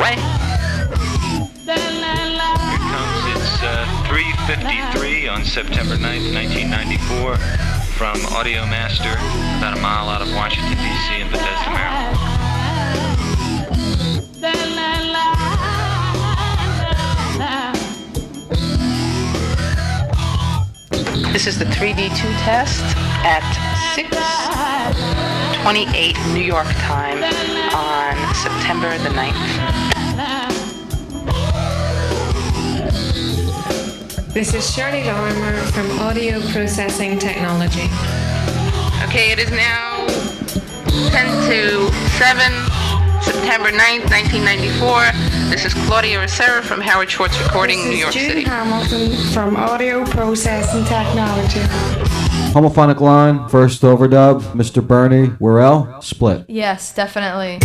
It's 3:53 on September 9th, 1994, from Audio Master, about a mile out of Washington, D.C. in Bethesda, Maryland. This is the 3D2 test at 6:28 New York time on September the 9th. This is Shirley Lorimer from Audio Processing Technology. Okay, it is now 10:07, September 9th, 1994. This is Claudia Racera from Howard Schwartz Recording, New York City. This is Judy Hamilton from Audio Processing Technology. HOMO-PHONIC-LINE, first overdub, Mr. Bernie, WORRELL, split. Yes, definitely.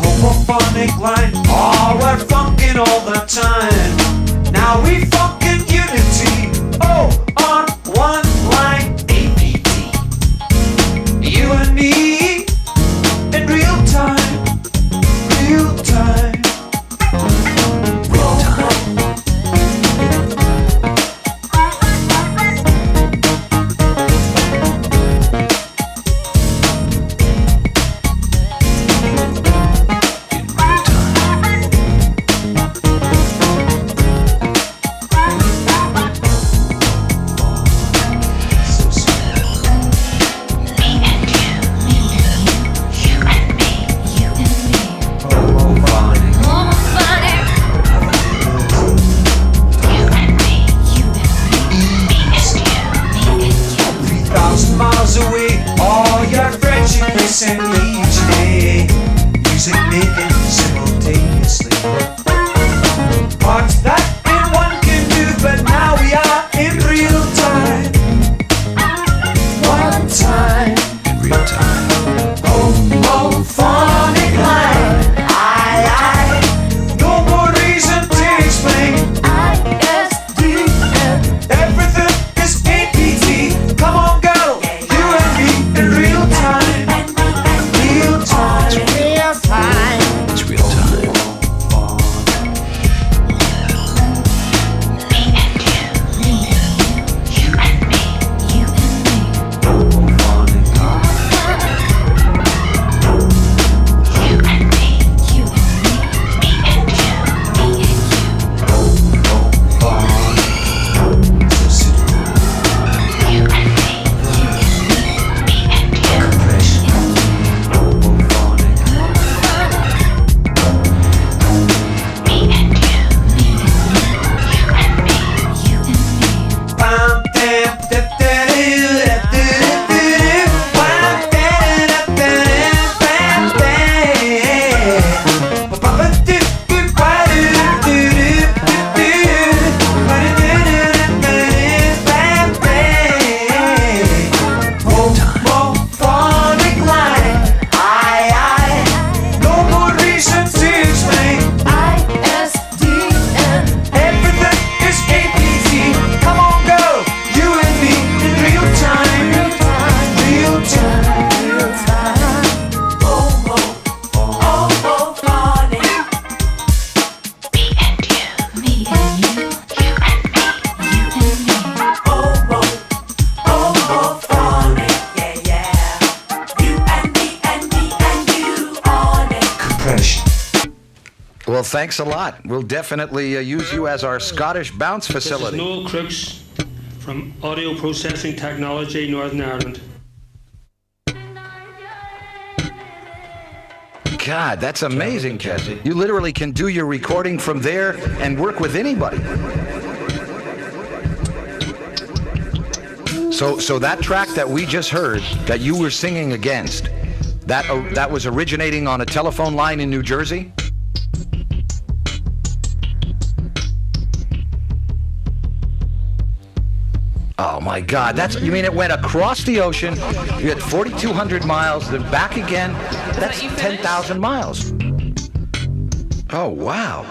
HOMO-PHONIC-LINE. Oh, we're funkin' all the time. Now we funkin' unity. Oh, on one line. APT. You and me in real time. Real time. Real time. Away, all your friendship is in each day. Music making simultaneously. Parts that one can do, but now we are in real time. One time, in real time. HOMO-PHONIC-LINE. Aye. No more reason to explain. ISDN. Everything is APT. Come on, girl. In real time, real thanks a lot. We'll definitely use you as our Scottish bounce facility. This is Noel Crooks from Audio Processing Technology, Northern Ireland. God, that's amazing, Jesse. You literally can do your recording from there and work with anybody. So that track that we just heard, that you were singing against, that was originating on a telephone line in New Jersey? Oh my God, you mean it went across the ocean, you had 4,200 miles, then back again, that's 10,000 miles. Oh wow.